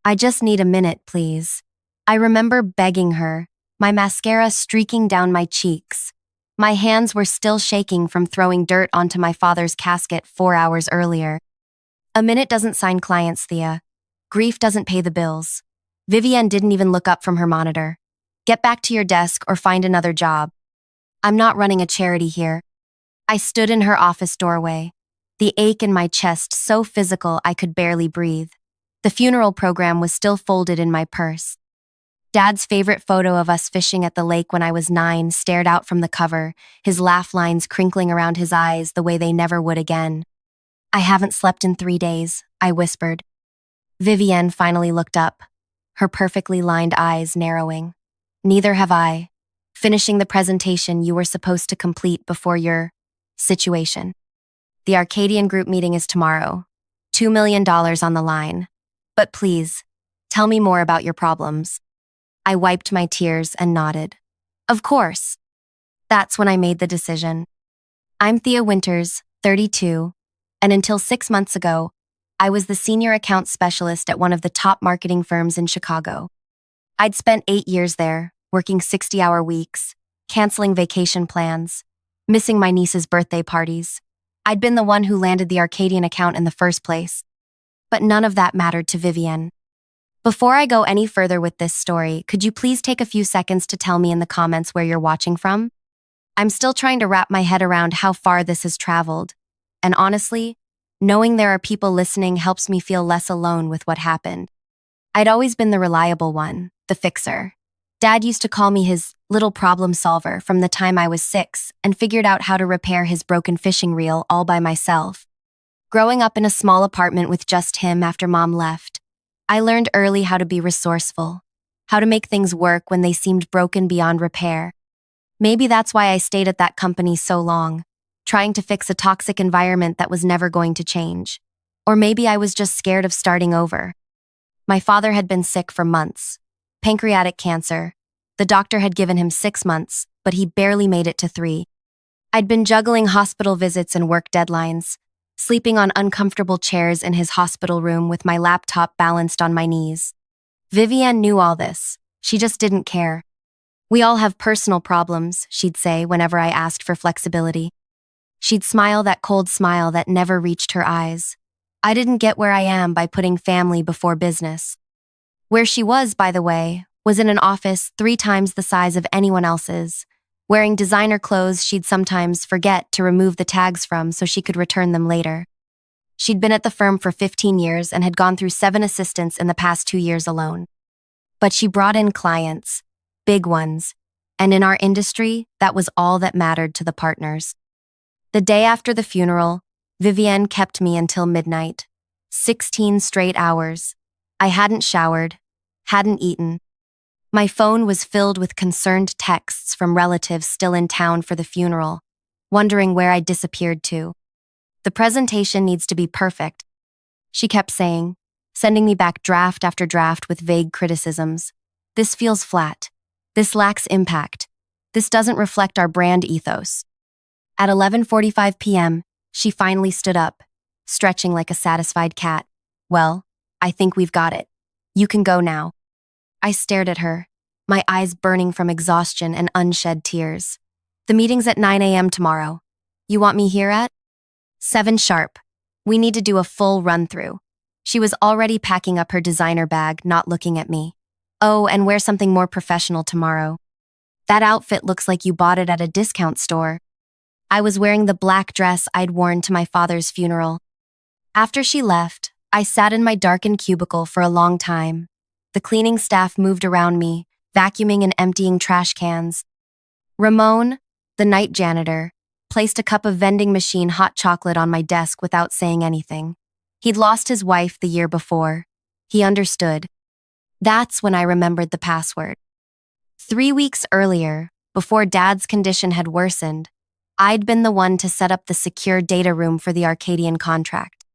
I just need a minute, please. I remember begging her, my mascara streaking down my cheeks. My hands were still shaking from throwing dirt onto my father's casket 4 hours earlier. A minute doesn't sign clients, Thea. Grief doesn't pay the bills. Vivienne didn't even look up from her monitor. Get back to your desk or find another job. I'm not running a charity here. I stood in her office doorway, the ache in my chest so physical I could barely breathe. The funeral program was still folded in my purse. Dad's favorite photo of us fishing at the lake when I was 9 stared out from the cover, his laugh lines crinkling around his eyes the way they never would again. I haven't slept in 3 days, I whispered. Vivienne finally looked up, her perfectly lined eyes narrowing. Neither have I. Finishing the presentation you were supposed to complete before your situation. The Arcadian group meeting is tomorrow. $2 million on the line. But please, tell me more about your problems. I wiped my tears and nodded. Of course. That's when I made the decision. I'm Thea Winters, 32, and until 6 months ago, I was the senior account specialist at one of the top marketing firms in Chicago. I'd spent 8 years there, working 60-hour weeks, canceling vacation plans, missing my niece's birthday parties. I'd been the one who landed the Arcadian account in the first place. But none of that mattered to Vivienne. Before I go any further with this story, could you please take a few seconds to tell me in the comments where you're watching from? I'm still trying to wrap my head around how far this has traveled. And honestly, knowing there are people listening helps me feel less alone with what happened. I'd always been the reliable one, the fixer. Dad used to call me his little problem solver from the time I was 6 and figured out how to repair his broken fishing reel all by myself. Growing up in a small apartment with just him after Mom left, I learned early how to be resourceful, how to make things work when they seemed broken beyond repair. Maybe that's why I stayed at that company so long, trying to fix a toxic environment that was never going to change. Or maybe I was just scared of starting over. My father had been sick for months. Pancreatic cancer. The doctor had given him 6 months, but he barely made it to 3. I'd been juggling hospital visits and work deadlines, sleeping on uncomfortable chairs in his hospital room with my laptop balanced on my knees. Vivienne knew all this. She just didn't care. We all have personal problems, she'd say whenever I asked for flexibility. She'd smile that cold smile that never reached her eyes. I didn't get where I am by putting family before business. Where she was, by the way, was in an office 3 times the size of anyone else's, wearing designer clothes she'd sometimes forget to remove the tags from so she could return them later. She'd been at the firm for 15 years and had gone through 7 assistants in the past 2 years alone. But she brought in clients, big ones, and in our industry, that was all that mattered to the partners. The day after the funeral, Vivienne kept me until midnight. 16 straight hours. I hadn't showered, hadn't eaten. My phone was filled with concerned texts from relatives still in town for the funeral, wondering where I'd disappeared to. The presentation needs to be perfect, she kept saying, sending me back draft after draft with vague criticisms. This feels flat. This lacks impact. This doesn't reflect our brand ethos. At 11:45 p.m., she finally stood up, stretching like a satisfied cat. Well, I think we've got it. You can go now. I stared at her, my eyes burning from exhaustion and unshed tears. The meeting's at 9 a.m. tomorrow. You want me here at 7 sharp. We need to do a full run-through. She was already packing up her designer bag, not looking at me. Oh, and wear something more professional tomorrow. That outfit looks like you bought it at a discount store. I was wearing the black dress I'd worn to my father's funeral. After she left, I sat in my darkened cubicle for a long time. The cleaning staff moved around me, vacuuming and emptying trash cans. Ramon, the night janitor, placed a cup of vending machine hot chocolate on my desk without saying anything. He'd lost his wife the year before. He understood. That's when I remembered the password. 3 weeks earlier, before Dad's condition had worsened, I'd been the one to set up the secure data room for the Arcadian contract.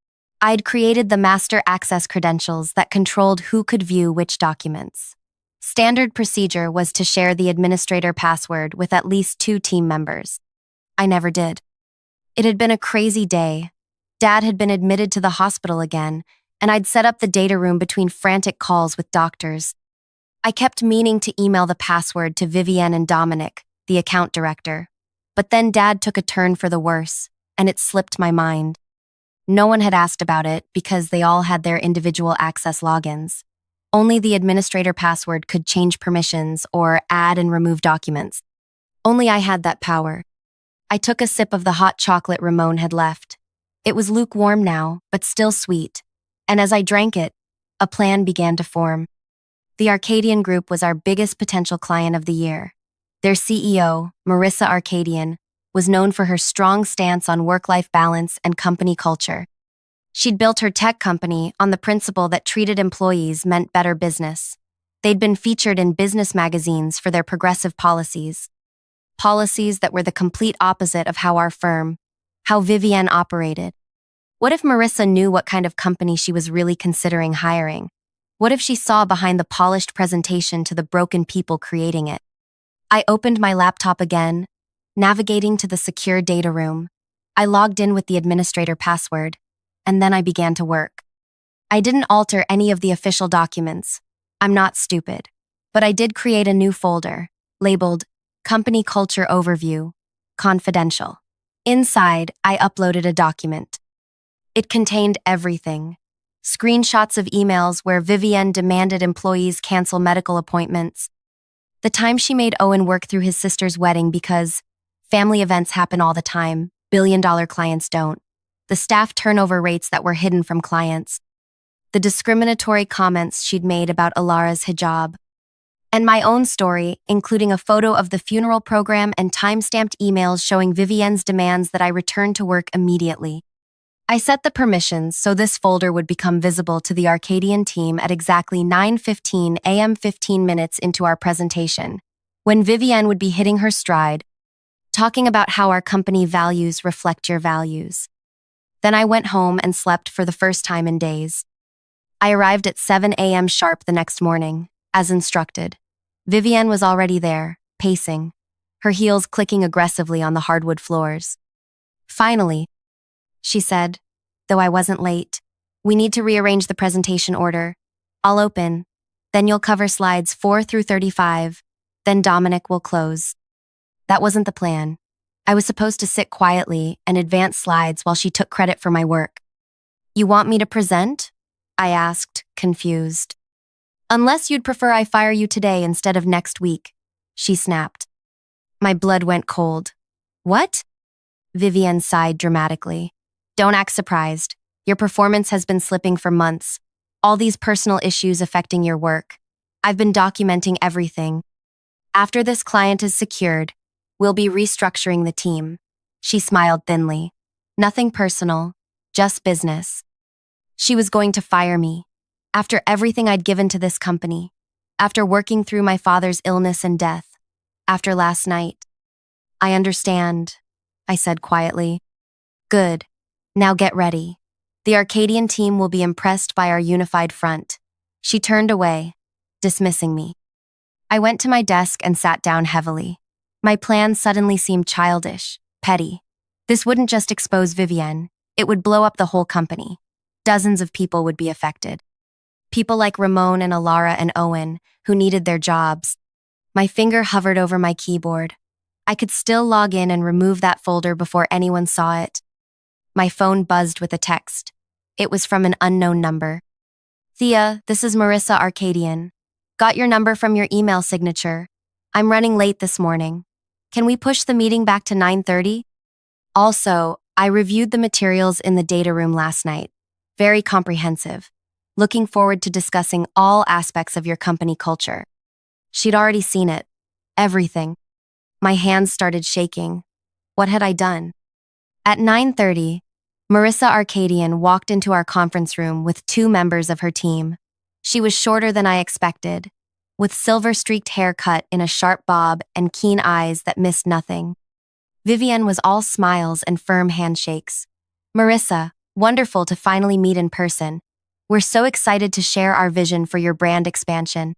I'd created the master access credentials that controlled who could view which documents. Standard procedure was to share the administrator password with at least 2 team members. I never did. It had been a crazy day. Dad had been admitted to the hospital again, and I'd set up the data room between frantic calls with doctors. I kept meaning to email the password to Vivienne and Dominic, the account director. But then Dad took a turn for the worse, and it slipped my mind. No one had asked about it because they all had their individual access logins. Only the administrator password could change permissions or add and remove documents. Only I had that power. I took a sip of the hot chocolate Ramon had left. It was lukewarm now, but still sweet. And as I drank it, a plan began to form. The Arcadian Group was our biggest potential client of the year. Their CEO, Marissa Arcadian, was known for her strong stance on work-life balance and company culture. She'd built her tech company on the principle that treated employees meant better business. They'd been featured in business magazines for their progressive policies. Policies that were the complete opposite of how Vivienne operated. What if Marissa knew what kind of company she was really considering hiring? What if she saw behind the polished presentation to the broken people creating it? I opened my laptop again, navigating to the secure data room. I logged in with the administrator password, and then I began to work. I didn't alter any of the official documents. I'm not stupid. But I did create a new folder, labeled Company Culture Overview, Confidential. Inside, I uploaded a document. It contained everything. Screenshots of emails where Vivienne demanded employees cancel medical appointments. The time she made Owen work through his sister's wedding because family events happen all the time, billion-dollar clients don't. The staff turnover rates that were hidden from clients. The discriminatory comments she'd made about Alara's hijab. And my own story, including a photo of the funeral program and time-stamped emails showing Vivienne's demands that I return to work immediately. I set the permissions so this folder would become visible to the Arcadian team at exactly 9:15 a.m. 15 minutes into our presentation, when Vivienne would be hitting her stride, talking about how our company values reflect your values. Then I went home and slept for the first time in days. I arrived at 7 a.m. sharp the next morning, as instructed. Vivienne was already there, pacing, her heels clicking aggressively on the hardwood floors. Finally, she said, though I wasn't late, we need to rearrange the presentation order. I'll open, then you'll cover slides 4 through 35, then Dominic will close. That wasn't the plan. I was supposed to sit quietly and advance slides while she took credit for my work. You want me to present? I asked, confused. Unless you'd prefer I fire you today instead of next week, she snapped. My blood went cold. What? Vivienne sighed dramatically. Don't act surprised. Your performance has been slipping for months. All these personal issues affecting your work. I've been documenting everything. After this client is secured, we'll be restructuring the team. She smiled thinly. Nothing personal, just business. She was going to fire me. After everything I'd given to this company. After working through my father's illness and death. After last night. I understand, I said quietly. Good. Now get ready. The Arcadian team will be impressed by our unified front. She turned away, dismissing me. I went to my desk and sat down heavily. My plan suddenly seemed childish, petty. This wouldn't just expose Vivienne, it would blow up the whole company. Dozens of people would be affected. People like Ramon and Alara and Owen, who needed their jobs. My finger hovered over my keyboard. I could still log in and remove that folder before anyone saw it. My phone buzzed with a text. It was from an unknown number. Thea, this is Marissa Arcadian. Got your number from your email signature. I'm running late this morning. Can we push the meeting back to 9:30? Also, I reviewed the materials in the data room last night. Very comprehensive. Looking forward to discussing all aspects of your company culture. She'd already seen it. Everything. My hands started shaking. What had I done? At 9:30, Marissa Arcadian walked into our conference room with 2 members of her team. She was shorter than I expected, with silver-streaked hair cut in a sharp bob and keen eyes that missed nothing. Vivienne was all smiles and firm handshakes. Marissa, wonderful to finally meet in person. We're so excited to share our vision for your brand expansion.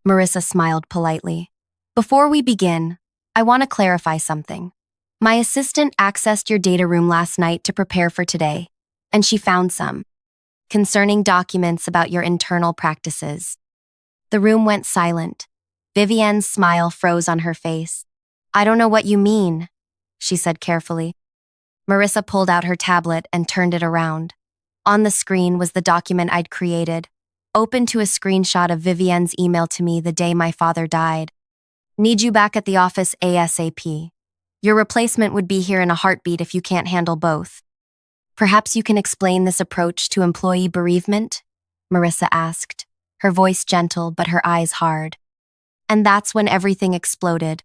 Marissa smiled politely. Before we begin, I want to clarify something. My assistant accessed your data room last night to prepare for today, and she found some concerning documents about your internal practices. The room went silent. Vivienne's smile froze on her face. I don't know what you mean, she said carefully. Marissa pulled out her tablet and turned it around. On the screen was the document I'd created, open to a screenshot of Vivienne's email to me the day my father died. Need you back at the office ASAP. Your replacement would be here in a heartbeat if you can't handle both. Perhaps you can explain this approach to employee bereavement? Marissa asked, her voice gentle but her eyes hard. And that's when everything exploded.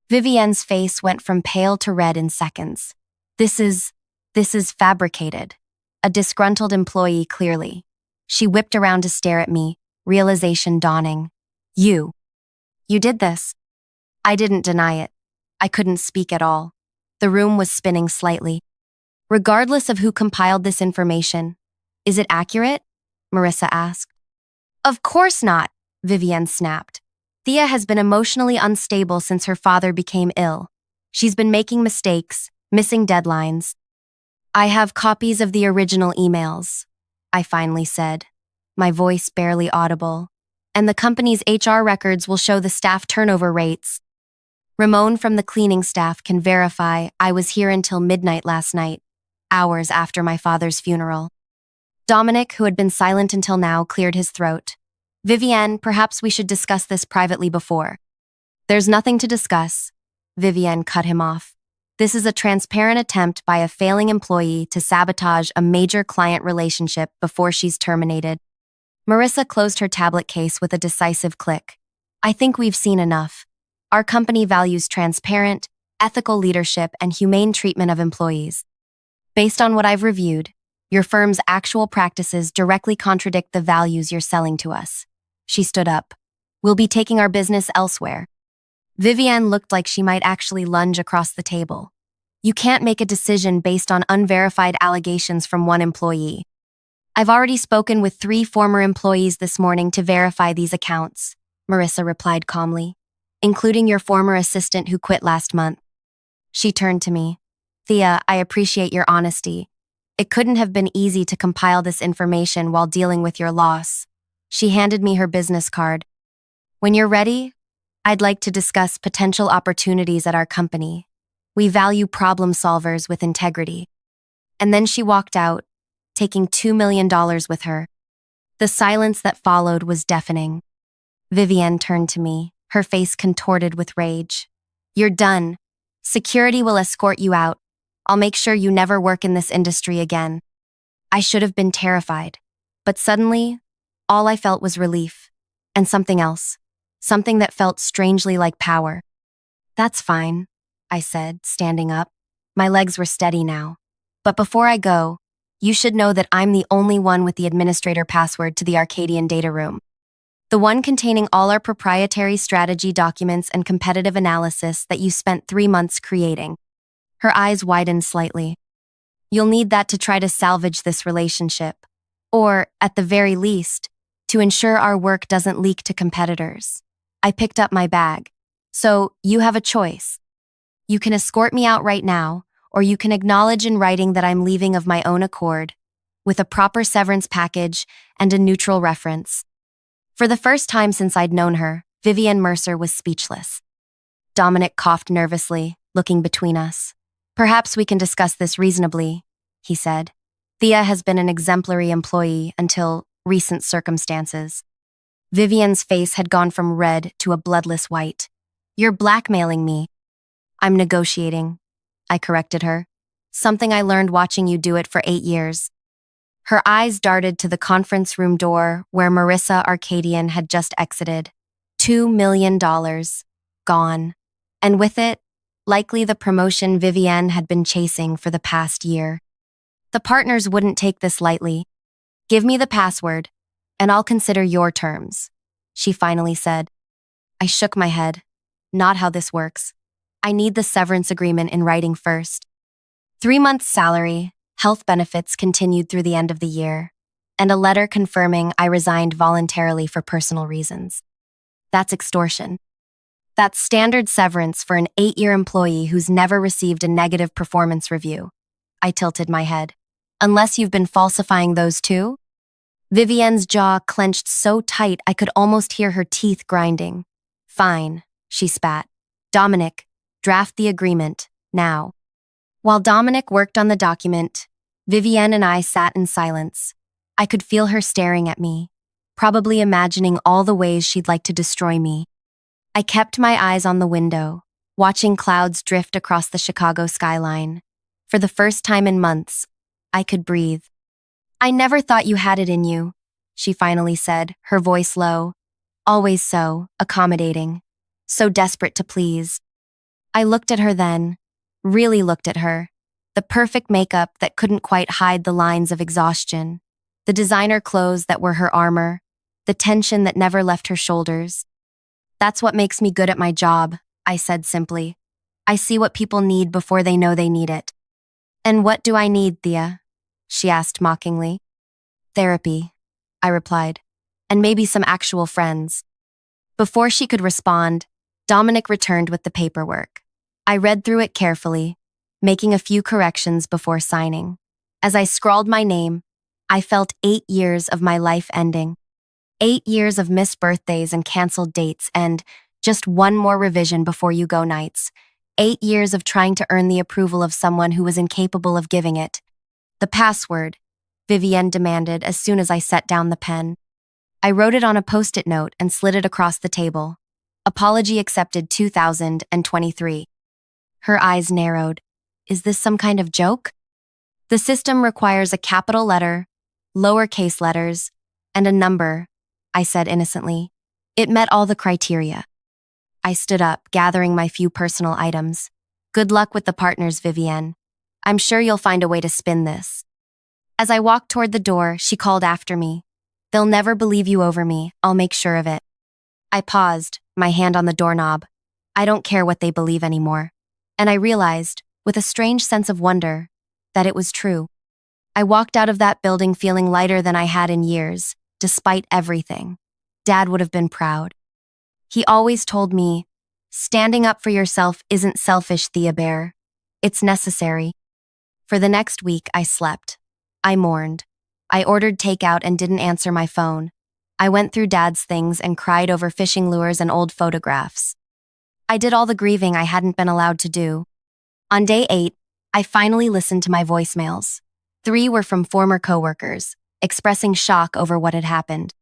Vivienne's face went from pale to red in seconds. This is fabricated. A disgruntled employee, clearly. She whipped around to stare at me, realization dawning. You did this. I didn't deny it. I couldn't speak at all. The room was spinning slightly. Regardless of who compiled this information, is it accurate? Marissa asked. Of course not, Vivienne snapped. Thea has been emotionally unstable since her father became ill. She's been making mistakes, missing deadlines. I have copies of the original emails, I finally said, my voice barely audible. And the company's HR records will show the staff turnover rates. Ramon from the cleaning staff can verify I was here until midnight last night, hours after my father's funeral. Dominic, who had been silent until now, cleared his throat. Vivienne, perhaps we should discuss this privately before. There's nothing to discuss. Vivienne cut him off. This is a transparent attempt by a failing employee to sabotage a major client relationship before she's terminated. Marissa closed her tablet case with a decisive click. I think we've seen enough. Our company values transparent, ethical leadership and humane treatment of employees. Based on what I've reviewed, your firm's actual practices directly contradict the values you're selling to us. She stood up. We'll be taking our business elsewhere. Vivienne looked like she might actually lunge across the table. You can't make a decision based on unverified allegations from one employee. I've already spoken with 3 former employees this morning to verify these accounts, Marissa replied calmly, including your former assistant who quit last month. She turned to me. Thea, I appreciate your honesty. It couldn't have been easy to compile this information while dealing with your loss. She handed me her business card. When you're ready, I'd like to discuss potential opportunities at our company. We value problem solvers with integrity. And then she walked out, taking $2 million with her. The silence that followed was deafening. Vivienne turned to me, her face contorted with rage. You're done. Security will escort you out. I'll make sure you never work in this industry again. I should have been terrified, but suddenly, all I felt was relief. And something else. Something that felt strangely like power. That's fine, I said, standing up. My legs were steady now. But before I go, you should know that I'm the only one with the administrator password to the Arcadian data room. The one containing all our proprietary strategy documents and competitive analysis that you spent 3 months creating. Her eyes widened slightly. You'll need that to try to salvage this relationship. Or, at the very least, to ensure our work doesn't leak to competitors. I picked up my bag. So, you have a choice. You can escort me out right now, or you can acknowledge in writing that I'm leaving of my own accord, with a proper severance package and a neutral reference. For the first time since I'd known her, Vivienne Mercer was speechless. Dominic coughed nervously, looking between us. Perhaps we can discuss this reasonably, he said. Thea has been an exemplary employee until recent circumstances. Vivienne's face had gone from red to a bloodless white. You're blackmailing me. I'm negotiating, I corrected her. Something I learned watching you do it for 8 years. Her eyes darted to the conference room door where Marissa Arcadian had just exited. $2 million. Gone. And with it, likely the promotion Vivienne had been chasing for the past year. The partners wouldn't take this lightly. Give me the password, and I'll consider your terms, she finally said. I shook my head. Not how this works. I need the severance agreement in writing first. 3 months' salary, health benefits continued through the end of the year, and a letter confirming I resigned voluntarily for personal reasons. That's extortion. That's standard severance for an 8-year employee who's never received a negative performance review. I tilted my head. Unless you've been falsifying those too? Vivienne's jaw clenched so tight I could almost hear her teeth grinding. Fine, she spat. Dominic, draft the agreement, now. While Dominic worked on the document, Vivienne and I sat in silence. I could feel her staring at me, probably imagining all the ways she'd like to destroy me. I kept my eyes on the window, watching clouds drift across the Chicago skyline. For the first time in months, I could breathe. I never thought you had it in you, she finally said, her voice low. Always so, accommodating. So desperate to please. I looked at her then, really looked at her. The perfect makeup that couldn't quite hide the lines of exhaustion. The designer clothes that were her armor. The tension that never left her shoulders. That's what makes me good at my job, I said simply. I see what people need before they know they need it. And what do I need, Thea? She asked mockingly. Therapy, I replied, and maybe some actual friends. Before she could respond, Dominic returned with the paperwork. I read through it carefully, making a few corrections before signing. As I scrawled my name, I felt 8 years of my life ending. 8 years of missed birthdays and canceled dates and just one more revision before you go nights. 8 years of trying to earn the approval of someone who was incapable of giving it. The password, Vivienne demanded as soon as I set down the pen. I wrote it on a post-it note and slid it across the table. Apology accepted 2023. Her eyes narrowed. Is this some kind of joke? The system requires a capital letter, lowercase letters, and a number, I said innocently. It met all the criteria. I stood up, gathering my few personal items. Good luck with the partners, Vivienne. I'm sure you'll find a way to spin this. As I walked toward the door, she called after me. They'll never believe you over me, I'll make sure of it. I paused, my hand on the doorknob. I don't care what they believe anymore. And I realized, with a strange sense of wonder, that it was true. I walked out of that building feeling lighter than I had in years, despite everything. Dad would have been proud. He always told me, standing up for yourself isn't selfish, Thea Bear. It's necessary. For the next week, I slept. I mourned. I ordered takeout and didn't answer my phone. I went through Dad's things and cried over fishing lures and old photographs. I did all the grieving I hadn't been allowed to do. On day 8, I finally listened to my voicemails. 3 were from former coworkers, expressing shock over what had happened.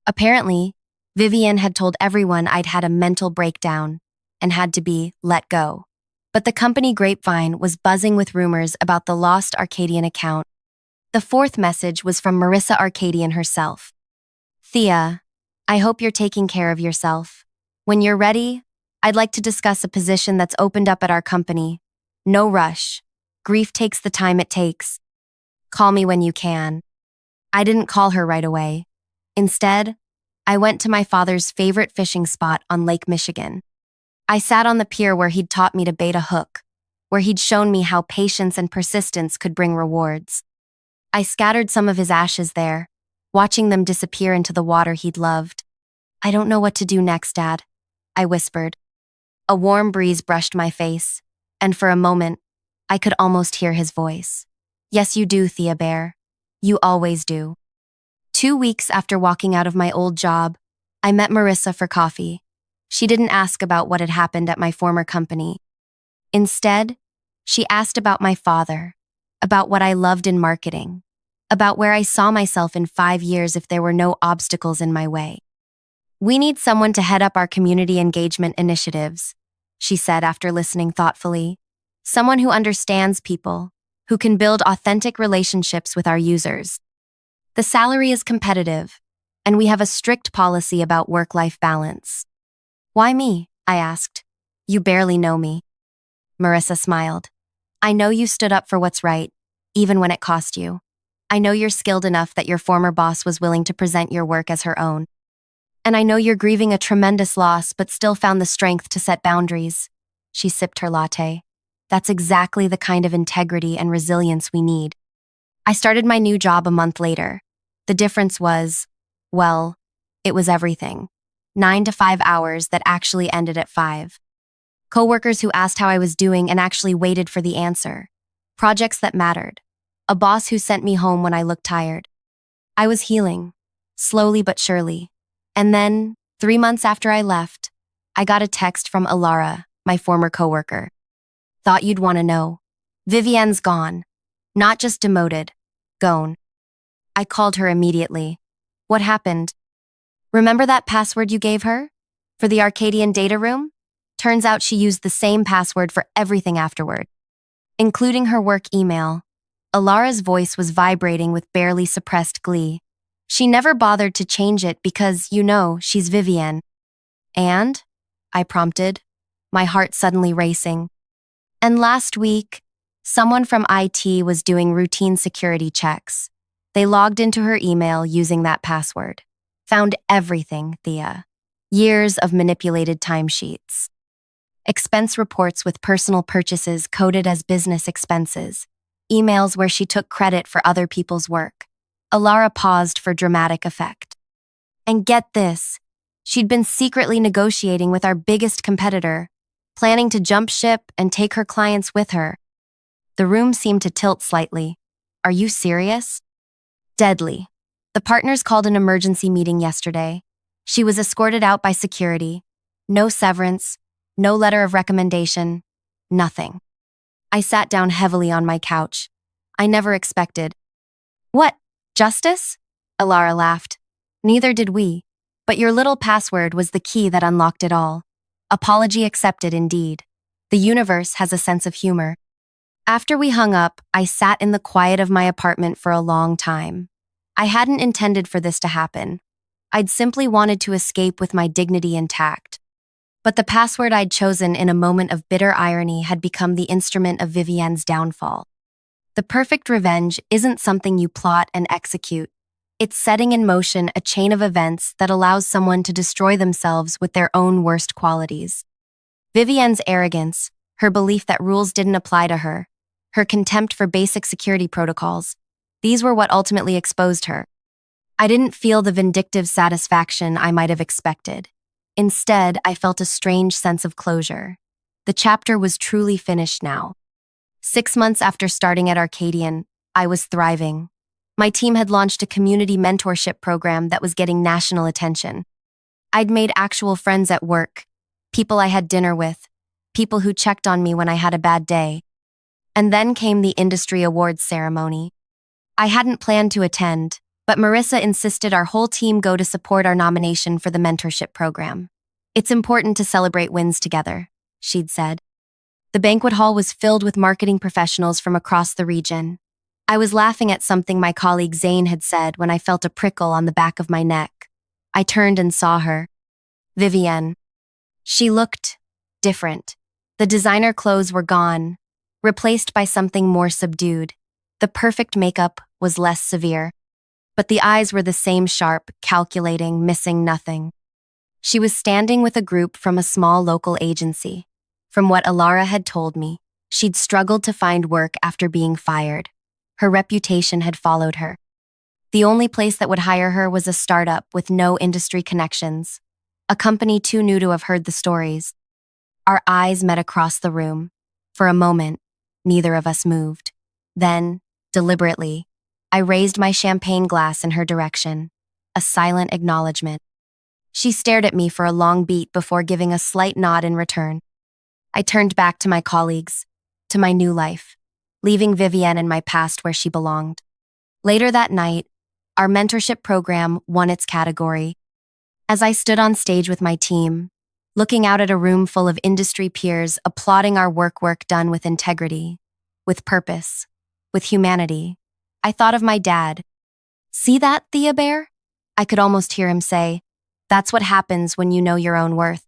Apparently, Vivienne had told everyone I'd had a mental breakdown and had to be let go. But the company grapevine was buzzing with rumors about the lost Arcadian account. The 4th message was from Marissa Arcadian herself. Thea, I hope you're taking care of yourself. When you're ready, I'd like to discuss a position that's opened up at our company. No rush. Grief takes the time it takes. Call me when you can. I didn't call her right away. Instead, I went to my father's favorite fishing spot on Lake Michigan. I sat on the pier where he'd taught me to bait a hook, where he'd shown me how patience and persistence could bring rewards. I scattered some of his ashes there, watching them disappear into the water he'd loved. I don't know what to do next, Dad, I whispered. A warm breeze brushed my face, and for a moment, I could almost hear his voice. Yes, you do, Thea Bear. You always do. 2 weeks after walking out of my old job, I met Marissa for coffee. She didn't ask about what had happened at my former company. Instead, she asked about my father, about what I loved in marketing, about where I saw myself in 5 years if there were no obstacles in my way. We need someone to head up our community engagement initiatives, she said after listening thoughtfully. Someone who understands people, who can build authentic relationships with our users. The salary is competitive, and we have a strict policy about work-life balance. Why me? I asked. You barely know me. Marissa smiled. I know you stood up for what's right, even when it cost you. I know you're skilled enough that your former boss was willing to present your work as her own. And I know you're grieving a tremendous loss but still found the strength to set boundaries. She sipped her latte. That's exactly the kind of integrity and resilience we need. I started my new job a month later. The difference was, well, it was everything. 9 to 5 hours that actually ended at 5. Coworkers who asked how I was doing and actually waited for the answer. Projects that mattered. A boss who sent me home when I looked tired. I was healing, slowly but surely. And then, 3 months after I left, I got a text from Alara, my former coworker. Thought you'd want to know. Vivienne's gone. Not just demoted. Gone. I called her immediately. What happened? Remember that password you gave her? For the Arcadian data room? Turns out she used the same password for everything afterward, including her work email. Alara's voice was vibrating with barely suppressed glee. She never bothered to change it because, she's Vivienne. And? I prompted, my heart suddenly racing. And last week, someone from IT was doing routine security checks. They logged into her email using that password. Found everything, Thea. Years of manipulated timesheets. Expense reports with personal purchases coded as business expenses. Emails where she took credit for other people's work. Alara paused for dramatic effect. And get this, she'd been secretly negotiating with our biggest competitor, planning to jump ship and take her clients with her. The room seemed to tilt slightly. Are you serious? Deadly. The partners called an emergency meeting yesterday. She was escorted out by security. No severance, no letter of recommendation, nothing. I sat down heavily on my couch. I never expected. What, justice? Alara laughed. Neither did we. But your little password was the key that unlocked it all. Apology accepted indeed. The universe has a sense of humor. After we hung up, I sat in the quiet of my apartment for a long time. I hadn't intended for this to happen. I'd simply wanted to escape with my dignity intact. But the password I'd chosen in a moment of bitter irony had become the instrument of Vivienne's downfall. The perfect revenge isn't something you plot and execute. It's setting in motion a chain of events that allows someone to destroy themselves with their own worst qualities. Vivienne's arrogance, her belief that rules didn't apply to her, her contempt for basic security protocols, these were what ultimately exposed her. I didn't feel the vindictive satisfaction I might have expected. Instead, I felt a strange sense of closure. The chapter was truly finished now. 6 months after starting at Arcadian, I was thriving. My team had launched a community mentorship program that was getting national attention. I'd made actual friends at work, people I had dinner with, people who checked on me when I had a bad day. And then came the industry awards ceremony. I hadn't planned to attend, but Marissa insisted our whole team go to support our nomination for the mentorship program. It's important to celebrate wins together, she'd said. The banquet hall was filled with marketing professionals from across the region. I was laughing at something my colleague Zane had said when I felt a prickle on the back of my neck. I turned and saw her. Vivienne. She looked different. The designer clothes were gone, replaced by something more subdued. The perfect makeup was less severe. But the eyes were the same sharp, calculating, missing nothing. She was standing with a group from a small local agency. From what Alara had told me, she'd struggled to find work after being fired. Her reputation had followed her. The only place that would hire her was a startup with no industry connections, a company too new to have heard the stories. Our eyes met across the room. For a moment, neither of us moved. Then, deliberately, I raised my champagne glass in her direction, a silent acknowledgement. She stared at me for a long beat before giving a slight nod in return. I turned back to my colleagues, to my new life, leaving Vivienne in my past where she belonged. Later that night, our mentorship program won its category. As I stood on stage with my team, looking out at a room full of industry peers applauding our work done with integrity, with purpose, with humanity, I thought of my dad. See that, Thea Bear? I could almost hear him say, that's what happens when you know your own worth.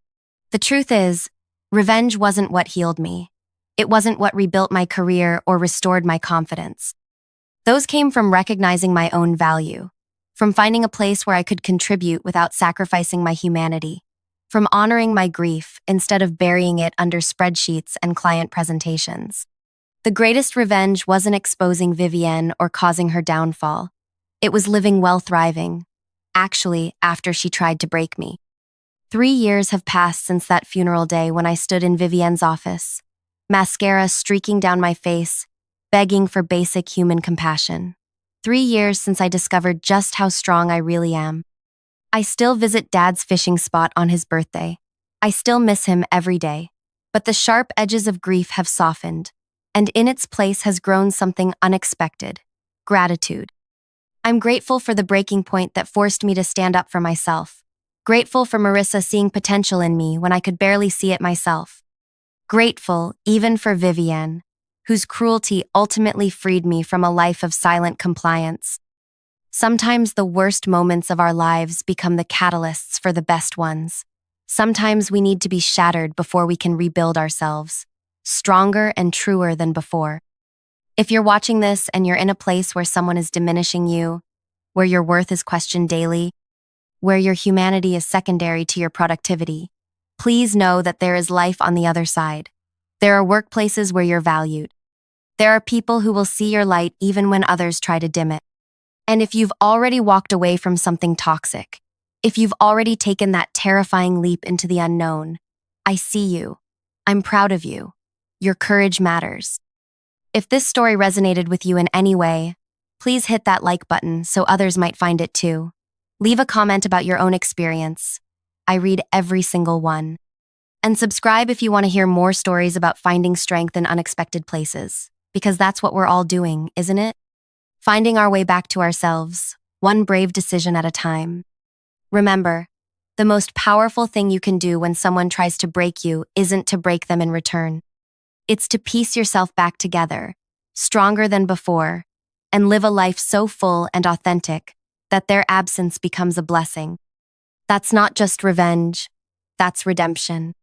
The truth is, revenge wasn't what healed me. It wasn't what rebuilt my career or restored my confidence. Those came from recognizing my own value, from finding a place where I could contribute without sacrificing my humanity, from honoring my grief instead of burying it under spreadsheets and client presentations. The greatest revenge wasn't exposing Vivienne or causing her downfall. It was living well thriving, actually after she tried to break me. 3 years have passed since that funeral day when I stood in Vivienne's office, mascara streaking down my face, begging for basic human compassion. 3 years since I discovered just how strong I really am. I still visit Dad's fishing spot on his birthday. I still miss him every day. But the sharp edges of grief have softened, and in its place has grown something unexpected: gratitude. I'm grateful for the breaking point that forced me to stand up for myself. Grateful for Marissa seeing potential in me when I could barely see it myself. Grateful even for Vivienne, whose cruelty ultimately freed me from a life of silent compliance. Sometimes the worst moments of our lives become the catalysts for the best ones. Sometimes we need to be shattered before we can rebuild ourselves, stronger and truer than before. If you're watching this and you're in a place where someone is diminishing you, where your worth is questioned daily, where your humanity is secondary to your productivity, please know that there is life on the other side. There are workplaces where you're valued. There are people who will see your light even when others try to dim it. And if you've already walked away from something toxic, if you've already taken that terrifying leap into the unknown, I see you. I'm proud of you. Your courage matters. If this story resonated with you in any way, please hit that like button so others might find it too. Leave a comment about your own experience. I read every single one. And subscribe if you want to hear more stories about finding strength in unexpected places, because that's what we're all doing, isn't it? Finding our way back to ourselves, one brave decision at a time. Remember, the most powerful thing you can do when someone tries to break you isn't to break them in return. It's to piece yourself back together, stronger than before, and live a life so full and authentic that their absence becomes a blessing. That's not just revenge, that's redemption.